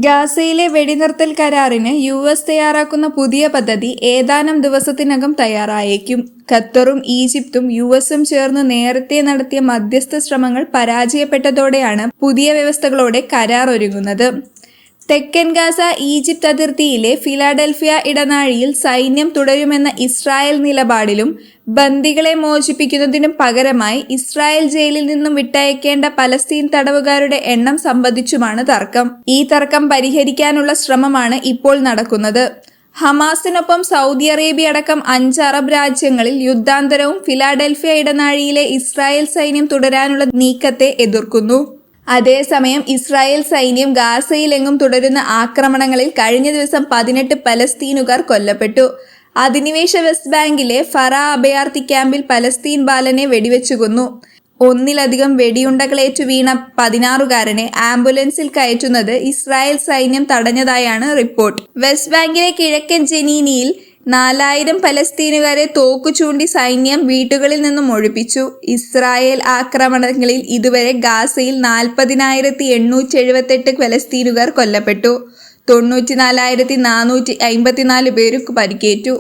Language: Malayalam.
ഗാസയിലെ വെടിനിർത്തൽ കരാറിന് US തയ്യാറാക്കുന്ന പുതിയ പദ്ധതി ഏതാനും ദിവസത്തിനകം തയ്യാറായേക്കും. ഖത്തറും ഈജിപ്തും USഉം ചേർന്ന് നേരത്തെ നടത്തിയ മധ്യസ്ഥ ശ്രമങ്ങൾ പരാജയപ്പെട്ടതോടെയാണ് പുതിയ വ്യവസ്ഥകളോടെ കരാർ ഒരുങ്ങുന്നത്. തെക്കൻ ഗാസ ഈജിപ്ത് അതിർത്തിയിലെ ഫിലാഡൽഫിയ ഇടനാഴിയിൽ സൈന്യം തുടരുമെന്ന ഇസ്രായേൽ നിലപാടിലും ബന്ദികളെ മോചിപ്പിക്കുന്നതിനും പകരമായി ഇസ്രായേൽ ജയിലിൽ നിന്നും വിട്ടയക്കേണ്ട പലസ്തീൻ തടവുകാരുടെ എണ്ണം സംബന്ധിച്ചുമാണ് തർക്കം. ഈ തർക്കം പരിഹരിക്കാനുള്ള ശ്രമമാണ് ഇപ്പോൾ നടക്കുന്നത്. ഹമാസിനൊപ്പം സൗദി അറേബ്യ അടക്കം 5 അറബ് രാജ്യങ്ങളിൽ യുദ്ധാന്തരവും ഫിലാഡൽഫിയ ഇടനാഴിയിലെ ഇസ്രായേൽ സൈന്യം തുടരാനുള്ള നീക്കത്തെ എതിർക്കുന്നു. അതേസമയം ഇസ്രായേൽ സൈന്യം ഗാസയിലെങ്ങും തുടരുന്ന ആക്രമണങ്ങളിൽ കഴിഞ്ഞ ദിവസം 18 പലസ്തീനുകാർ കൊല്ലപ്പെട്ടു. അധിനിവേശ വെസ്റ്റ് ബാങ്കിലെ ഫറ അഭയാർത്ഥി ക്യാമ്പിൽ പലസ്തീൻ ബാലനെ വെടിവെച്ചു കൊന്നു. ഒന്നിലധികം വെടിയുണ്ടകളേറ്റു വീണ 16കാരനെ ആംബുലൻസിൽ കയറ്റുന്നത് ഇസ്രായേൽ സൈന്യം തടഞ്ഞതായാണ് റിപ്പോർട്ട്. വെസ്റ്റ് ബാങ്കിലെ കിഴക്കൻ ജനീനിയിൽ 4000 പലസ്തീനുകാരെ തോക്കു ചൂണ്ടി സൈന്യം വീട്ടുകളിൽ നിന്നും ഒഴിപ്പിച്ചു. ഇസ്രായേൽ ആക്രമണങ്ങളിൽ ഇതുവരെ ഗാസയിൽ 40,878 പലസ്തീനുകാർ കൊല്ലപ്പെട്ടു. 94,454 പേർക്ക് പരിക്കേറ്റു.